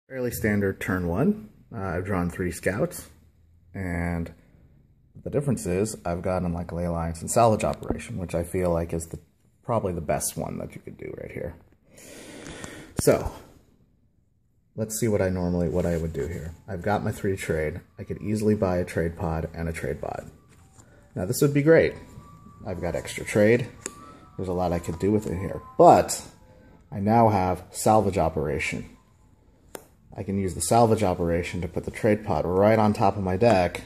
Fairly standard turn one. I've drawn 3 scouts, and the difference is I've got an Unlikely Alliance and Salvage Operation, which I feel like is probably the best one that you could do right here. So let's see what I would do here. I've got my 3 trade. I could easily buy a trade pod and a trade bot. Now this would be great. I've got extra trade. There's a lot I could do with it here, but I now have Salvage Operation. I can use the Salvage Operation to put the trade pod right on top of my deck.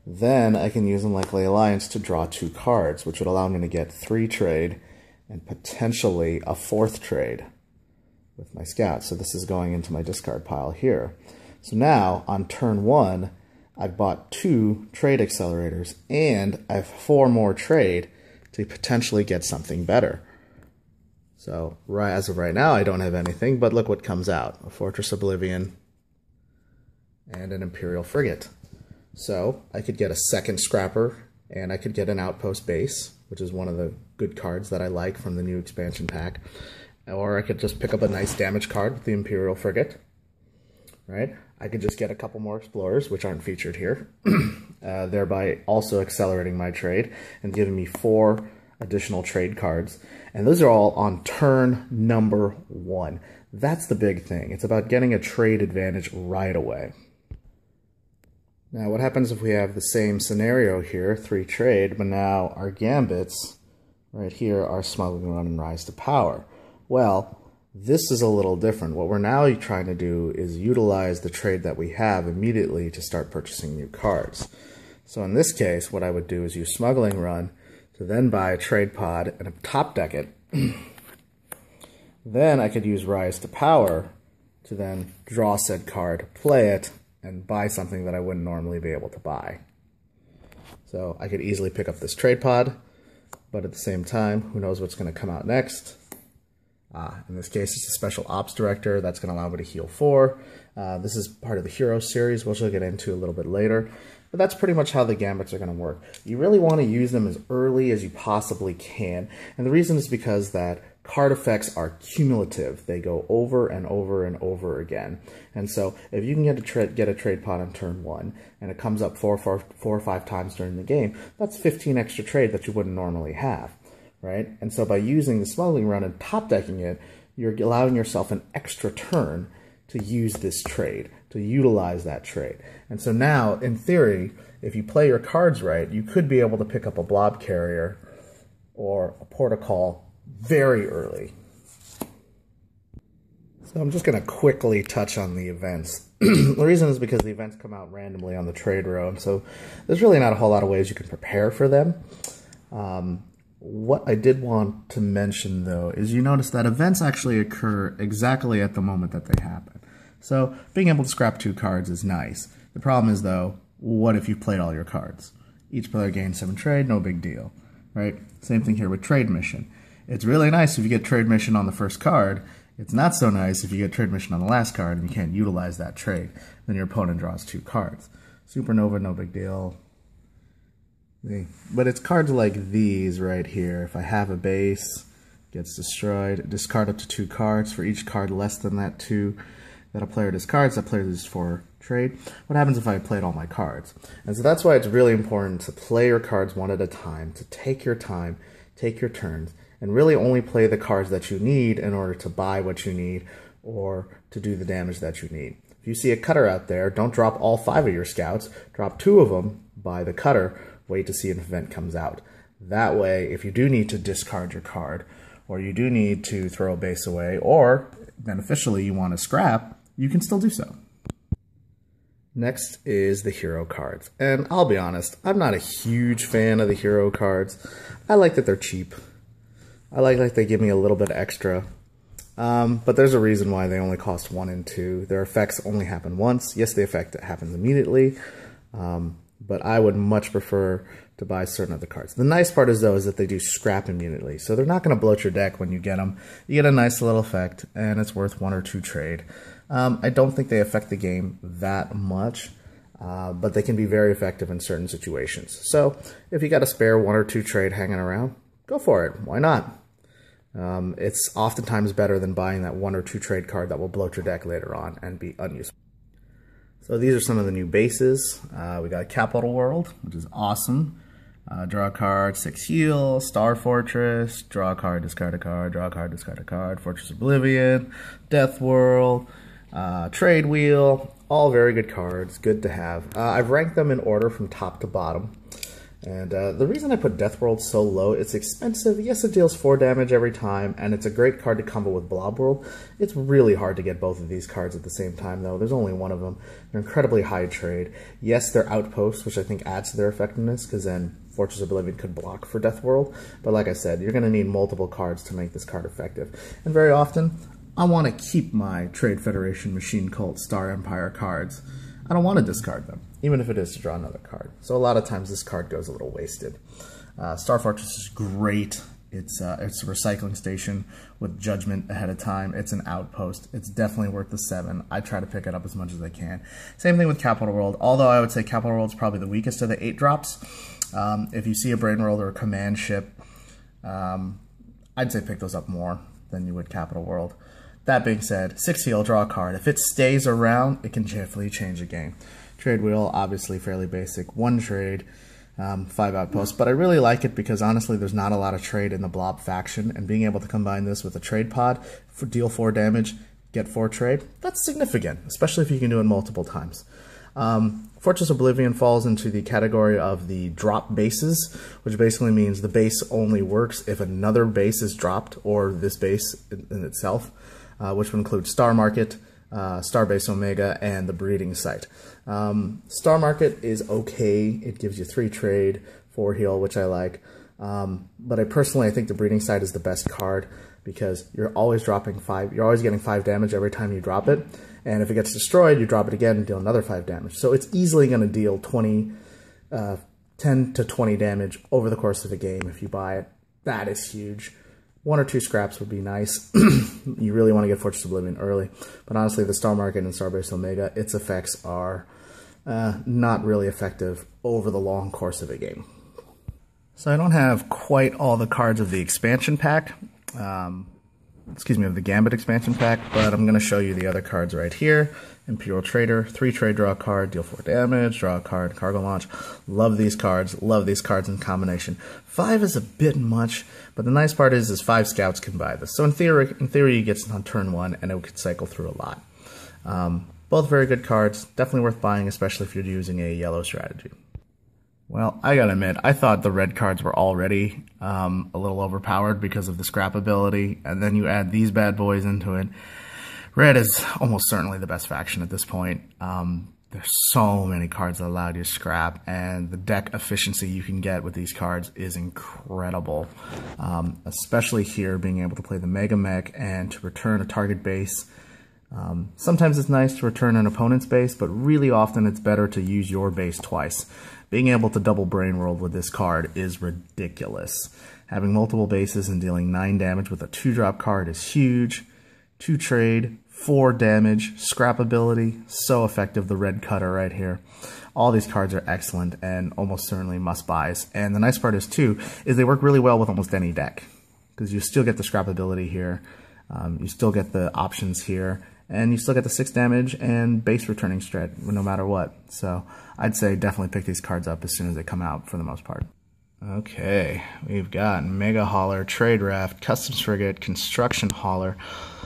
Then I can use Unlikely Alliance to draw 2 cards, which would allow me to get 3 trade and potentially a 4th trade with my scout. So this is going into my discard pile here. So now on turn 1, I've bought 2 trade accelerators and I have 4 more trade to potentially get something better. So as of right now, I don't have anything, but look what comes out. A Fortress Oblivion and an Imperial Frigate. So I could get a 2nd Scrapper, and I could get an Outpost Base, which is one of the good cards that I like from the new expansion pack. Or I could just pick up a nice damage card with the Imperial Frigate, right? I could just get a couple more Explorers, which aren't featured here, thereby also accelerating my trade and giving me 4 additional trade cards. And those are all on turn number 1. That's the big thing. It's about getting a trade advantage right away. Now, what happens if we have the same scenario here, 3 trade, but now our Gambits right here are Smuggling Run and Rise to Power? Well, this is a little different. What we're now trying to do is utilize the trade that we have immediately to start purchasing new cards. So in this case, what I would do is use Smuggling Run to then buy a trade pod and top deck it. Then I could use Rise to Power to then draw said card, play it, and buy something that I wouldn't normally be able to buy. So I could easily pick up this trade pod, but at the same time, who knows what's going to come out next. In this case, it's a Special Ops Director that's going to allow me to heal 4. This is part of the Hero series, which we'll get into a little bit later. But that's pretty much how the Gambits are going to work. You really want to use them as early as you possibly can. And the reason is because that card effects are cumulative. They go over and over and over again. And so if you can get a trade pod on turn 1, and it comes up 4 or 5 times during the game, that's 15 extra trade that you wouldn't normally have, right? And so by using the Smuggling Run and top decking it, you're allowing yourself an extra turn to use this trade, to utilize that trade. And so now, in theory, if you play your cards right, you could be able to pick up a Blob Carrier or a Protocol very early. So I'm just going to quickly touch on the events. The reason is because the events come out randomly on the trade row, and so there's really not a whole lot of ways you can prepare for them. What I did want to mention, though, is you notice that events actually occur exactly at the moment that they happen. So being able to scrap 2 cards is nice. The problem is, though, what if you played all your cards? Each player gains 7 trade, no big deal, right? Same thing here with Trade Mission. It's really nice if you get Trade Mission on the first card. It's not so nice if you get Trade Mission on the last card and you can't utilize that trade. Then your opponent draws 2 cards. Supernova, no big deal. But it's cards like these right here. If I have a base, gets destroyed, discard up to 2 cards. For each card less than that 2 that a player discards, that player is for trade. What happens if I played all my cards? And so that's why it's really important to play your cards one at a time, to take your time, take your turns, and really only play the cards that you need in order to buy what you need or to do the damage that you need. If you see a cutter out there, don't drop all 5 of your scouts, drop 2 of them, buy the cutter, wait to see if an event comes out. That way, if you do need to discard your card, or you do need to throw a base away, or beneficially you want to scrap, you can still do so. Next is the hero cards. And I'll be honest, I'm not a huge fan of the hero cards. I like that they're cheap. I like that they give me a little bit extra. But there's a reason why they only cost 1 and 2. Their effects only happen once. Yes, the effect happens immediately. But I would much prefer to buy certain other cards. The nice part is, though, is that they do scrap immediately. So they're not going to bloat your deck when you get them. You get a nice little effect, and it's worth 1 or 2 trade. I don't think they affect the game that much, but they can be very effective in certain situations. So if you got a spare 1 or 2 trade hanging around, go for it. Why not? It's oftentimes better than buying that 1 or 2 trade card that will bloat your deck later on and be unuseful. So these are some of the new bases. We got Capital World, which is awesome. Draw a card, 6 heal, Star Fortress, draw a card, discard a card, draw a card, discard a card, Fortress Oblivion, Death World, Trade Wheel, all very good cards, good to have. I've ranked them in order from top to bottom. And the reason I put Death World so low, it's expensive. Yes, it deals 4 damage every time, and it's a great card to combo with Blob World. It's really hard to get both of these cards at the same time, though. There's only one of them. They're incredibly high trade. Yes, they're outposts, which I think adds to their effectiveness, because then Fortress Oblivion could block for Death World. But like I said, you're going to need multiple cards to make this card effective. And very often, I want to keep my Trade Federation, Machine Cult, Star Empire cards. I don't want to discard them, even if it is to draw another card. So a lot of times this card goes a little wasted. Star Fortress is great. It's a recycling station with judgment ahead of time. It's an outpost. It's definitely worth the 7. I try to pick it up as much as I can. Same thing with Capital World, although I would say Capital World is probably the weakest of the 8 drops. If you see a Brain World or a Command Ship, I'd say pick those up more than you would Capital World. That being said, 6 heal, draw a card. If it stays around, it can definitely change a game. Trade Wheel, obviously fairly basic. 1 trade, 5 outposts. But I really like it because, honestly, there's not a lot of trade in the Blob faction. And being able to combine this with a trade pod, for deal 4 damage, get 4 trade, that's significant, especially if you can do it multiple times. Fortress Oblivion falls into the category of the drop bases, which basically means the base only works if another base is dropped, or this base in itself. Which would include Star Market, Starbase Omega, and the Breeding Site. Star Market is okay. It gives you 3 trade, 4 heal, which I like. But I think the Breeding Site is the best card because you're always dropping 5. You're always getting 5 damage every time you drop it. And if it gets destroyed, you drop it again and deal another 5 damage. So it's easily going to deal 10 to 20 damage over the course of a game if you buy it. That is huge. 1 or 2 scraps would be nice. You really want to get Fortress Oblivion early. But honestly, the Star Market and Starbase Omega, its effects are not really effective over the long course of a game. So I don't have quite all the cards of the expansion pack. Of the Gambit expansion pack, but I'm going to show you the other cards right here. Imperial Trader, 3 trade, draw a card, deal 4 damage, draw a card, cargo launch. Love these cards in combination. 5 is a bit much, but the nice part is 5 scouts can buy this. So in theory you get on turn 1 and it could cycle through a lot. Both very good cards, definitely worth buying, especially if you're using a yellow strategy. Well, I gotta admit, I thought the red cards were already a little overpowered because of the scrap ability, and then you add these bad boys into it. Red is almost certainly the best faction at this point. There's so many cards that allow you to scrap, and the deck efficiency you can get with these cards is incredible. Especially here, being able to play the Mega Mech and to return a target base. Sometimes it's nice to return an opponent's base, but really often it's better to use your base twice. Being able to double Brain World with this card is ridiculous. Having multiple bases and dealing 9 damage with a 2-drop card is huge. 2 trade, 4 damage, scrap ability, so effective, the red cutter right here. All these cards are excellent and almost certainly must-buys. And the nice part is, too, is they work really well with almost any deck. Because you still get the scrap ability here, you still get the options here, and you still get the 6 damage and base returning strat no matter what. So I'd say definitely pick these cards up as soon as they come out for the most part. Okay, we've got Mega Hauler, Trade Raft, Customs Frigate, Construction Hauler.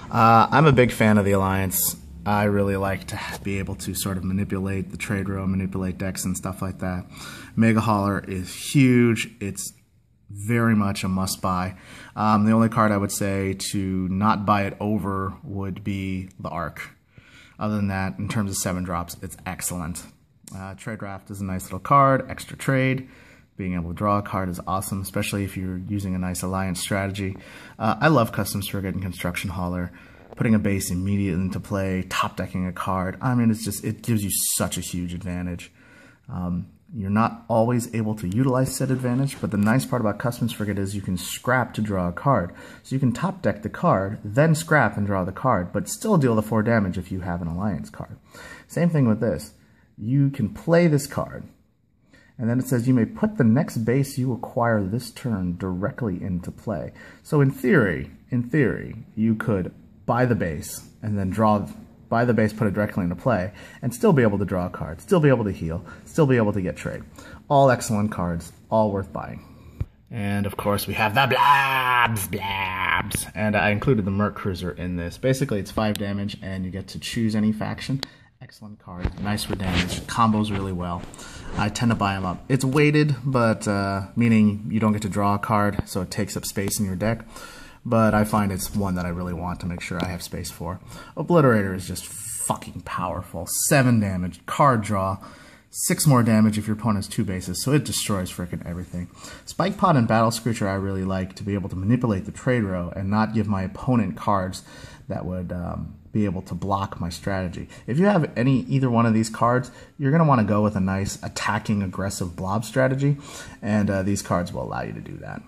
I'm a big fan of the Alliance. I really like to be able to sort of manipulate the trade row, manipulate decks and stuff like that. Mega Hauler is huge. It's very much a must-buy. The only card I would say to not buy it over would be the Arc. Other than that, in terms of 7 drops, it's excellent. Trade Raft is a nice little card, extra trade. Being able to draw a card is awesome, especially if you're using a nice alliance strategy. I love Customs Frigate and Construction Hauler. Putting a base immediately into play, top-decking a card. I mean, it gives you such a huge advantage. You're not always able to utilize said advantage, but the nice part about Customs Frigate is you can scrap to draw a card. So you can top deck the card, then scrap and draw the card, but still deal the 4 damage if you have an alliance card. Same thing with this. You can play this card, And then it says you may put the next base you acquire this turn directly into play. So in theory, you could buy the base and then buy the base, put it directly into play, and still be able to draw a card, still be able to heal, still be able to get trade. All excellent cards, all worth buying. And of course we have the blobs. And I included the Merc Cruiser in this. Basically it's 5 damage and you get to choose any faction. Excellent card, nice for damage, combos really well. I tend to buy them up. It's weighted, but meaning you don't get to draw a card, so it takes up space in your deck. But I find it's one that I really want to make sure I have space for. Obliterator is just fucking powerful. 7 damage, card draw, 6 more damage if your opponent has 2 bases, so it destroys frickin' everything. Spike Pod and Battle Screecher I really like to be able to manipulate the trade row and not give my opponent cards that would be able to block my strategy. If you have either one of these cards, you're going to want to go with a nice attacking aggressive blob strategy, and these cards will allow you to do that.